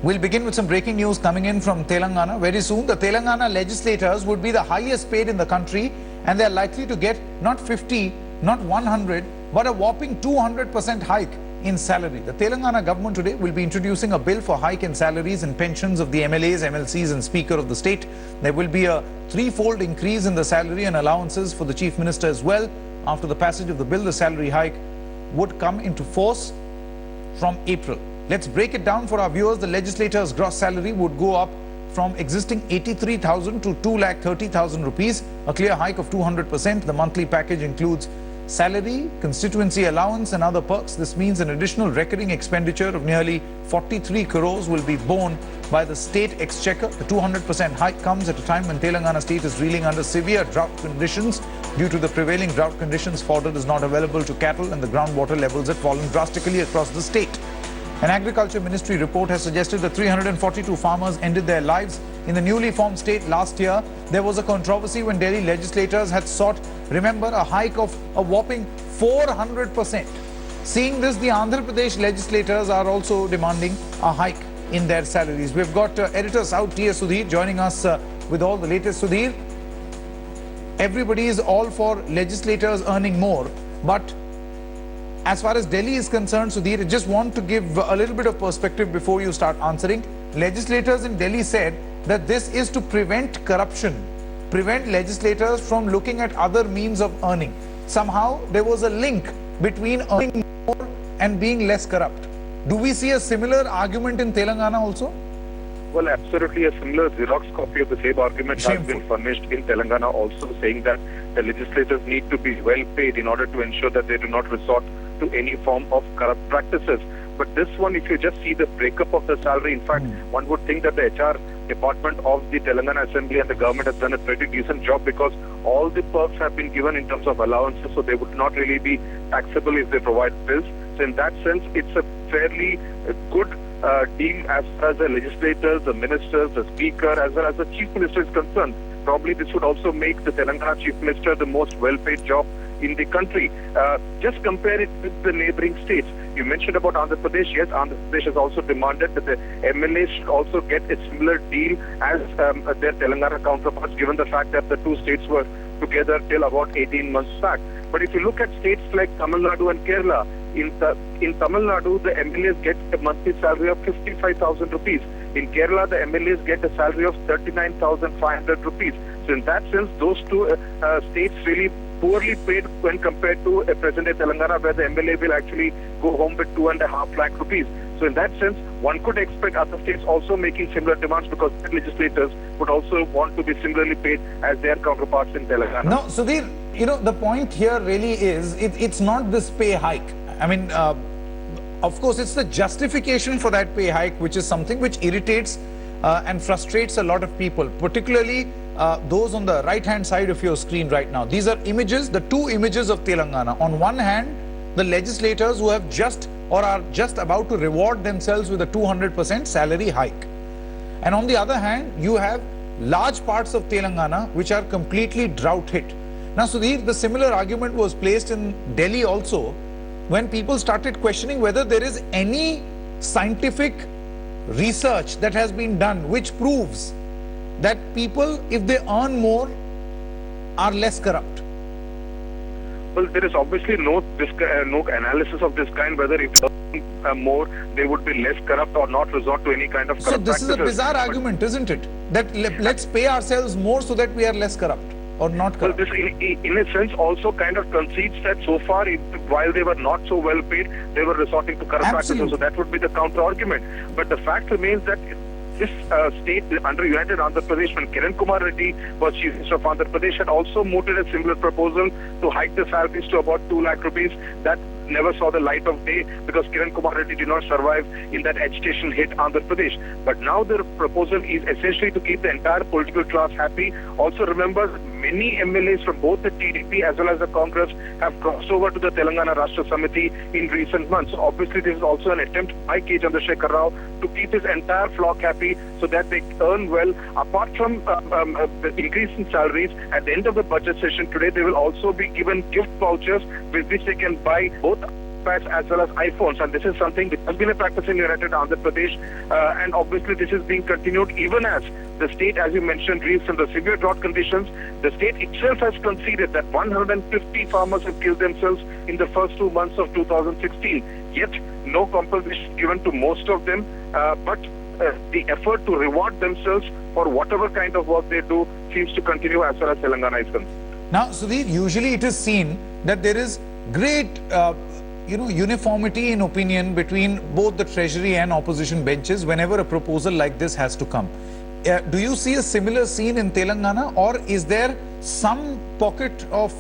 We'll begin with some breaking news coming in from Telangana. Very soon, the Telangana legislators would be the highest paid in the country, and they're likely to get not 50, not 100, but a whopping 200% hike in salary. The Telangana government today will be introducing a bill for hike in salaries and pensions of the MLAs, MLCs and Speaker of the state. There will be a threefold increase in the salary and allowances for the Chief Minister as well. After the passage of the bill, the salary hike would come into force from April. Let's break it down for our viewers. The legislators' gross salary would go up from existing 83,000 to 2,30,000 rupees, a clear hike of 200%. The monthly package includes salary, constituency allowance and other perks. This means an additional recurring expenditure of nearly 43 crores will be borne by the state exchequer. The 200% hike comes at a time when Telangana state is reeling under severe drought conditions. Due to the prevailing drought conditions, fodder is not available to cattle and the groundwater levels have fallen drastically across the state. An Agriculture Ministry report has suggested that 342 farmers ended their lives in the newly formed state last year. There was a controversy when Delhi legislators had sought, remember, a hike of a whopping 400%. Seeing this, the Andhra Pradesh legislators are also demanding a hike in their salaries. We've got editor South T.S. Sudhir joining us with all the latest. Sudhir, everybody is all for legislators earning more, but as far as Delhi is concerned, Sudhir, I just want to give a little bit of perspective before you start answering. Legislators in Delhi said that this is to prevent corruption, prevent legislators from looking at other means of earning. Somehow there was a link between earning more and being less corrupt. Do we see a similar argument in Telangana also? Well, absolutely a similar Xerox copy of the same argument has been furnished in Telangana also, saying that the legislators need to be well paid in order to ensure that they do not resort to any form of corrupt practices. But this one, if you just see the breakup of the salary, in fact, one would think that the HR department of the Telangana Assembly and the government has done a pretty decent job, because all the perks have been given in terms of allowances, so they would not really be taxable if they provide bills. So in that sense, it's a fairly good deal as far as the legislators, the ministers, the speaker, as well as the chief minister is concerned. Probably this would also make the Telangana chief minister the most well-paid job in the country. Just compare it with the neighboring states. You mentioned about Andhra Pradesh. Yes, Andhra Pradesh has also demanded that the MLAs should also get a similar deal as their Telangana counterparts, given the fact that the two states were together till about 18 months back. But if you look at states like Tamil Nadu and Kerala, in Tamil Nadu, the MLAs get a monthly salary of 55,000 rupees. In Kerala, the MLAs get a salary of 39,500 rupees. So in that sense, those two states really poorly paid when compared to a present-day Telangana, where the MLA will actually go home with 2.5 lakh rupees. So in that sense, one could expect other states also making similar demands, because legislators would also want to be similarly paid as their counterparts in Telangana. No, Sudhir, you know, the point here really is, it's not this pay hike. I mean, of course, it's the justification for that pay hike, which is something which irritates and frustrates a lot of people, particularly those on the right-hand side of your screen right now. These are images, the two images of Telangana. On one hand, the legislators who have just or are just about to reward themselves with a 200% salary hike. And on the other hand, you have large parts of Telangana which are completely drought hit. Now, Sudhir, the similar argument was placed in Delhi also, when people started questioning whether there is any scientific research that has been done which proves that people, if they earn more, are less corrupt. Well, there is obviously no analysis of this kind, whether if they earn more, they would be less corrupt or not resort to any kind of corrupt practices. So this is a bizarre argument, isn't it? That let's pay ourselves more so that we are less corrupt or not corrupt. Well, this in a sense also kind of concedes that so far, while they were not so well paid, they were resorting to corrupt practices. So that would be the counter argument. But the fact remains that this state under United Andhra Pradesh, when Kiran Kumar Reddy was Chief Minister of Andhra Pradesh, had also mooted a similar proposal to hike the salaries to about 2 lakh rupees. That never saw the light of day, because Kiran Kumar Reddy did not survive in that agitation hit Andhra Pradesh. But now the proposal is essentially to keep the entire political class happy. Also remember, many MLAs from both the TDP as well as the Congress have crossed over to the Telangana Rashtra Samiti in recent months. So obviously this is also an attempt by K. Chandrasekhar Rao to keep his entire flock happy so that they earn well. Apart from the increase in salaries, at the end of the budget session today, they will also be given gift vouchers with which they can buy both iPads as well as iPhones, and this is something which has been a practice in United Andhra Pradesh, and obviously this is being continued even as the state, as you mentioned, reels in the severe drought conditions. The state itself has conceded that 150 farmers have killed themselves in the first 2 months of 2016, yet no compensation given to most of them, but the effort to reward themselves for whatever kind of work they do seems to continue as far as Telangana is concerned. Now, Sudhir, usually it is seen that there is great, uniformity in opinion between both the treasury and opposition benches whenever a proposal like this has to come. Do you see a similar scene in Telangana, or is there some pocket of,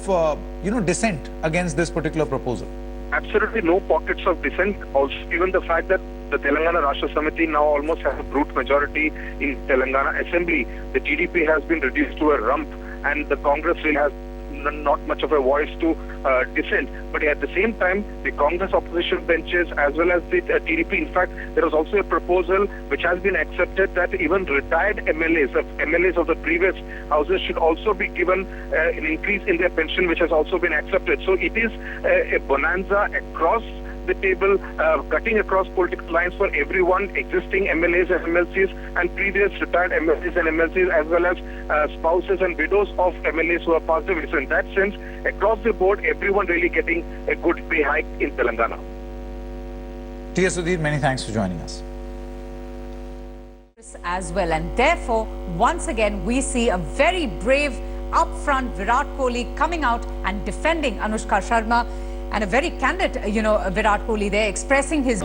dissent against this particular proposal? Absolutely no pockets of dissent. Also, given the fact that the Telangana Rashtra Samiti now almost has a brute majority in Telangana Assembly, the TDP has been reduced to a rump, and the Congress really has not much of a voice to dissent. But at the same time, the Congress opposition benches as well as the TDP, in fact, there was also a proposal which has been accepted that even retired MLAs of the previous houses should also be given an increase in their pension, which has also been accepted. So it is a bonanza across the table, cutting across political lines for everyone, existing MLAs and MLCs and previous retired MLAs and MLCs, as well as spouses and widows of MLAs who are passed away. So in that sense, across the board, everyone really getting a good pay hike in Telangana. T. S. Sudhir, many thanks for joining us. As well, and therefore, once again, we see a very brave, upfront Virat Kohli coming out and defending Anushka Sharma. And a very candid, Virat Kohli there expressing his...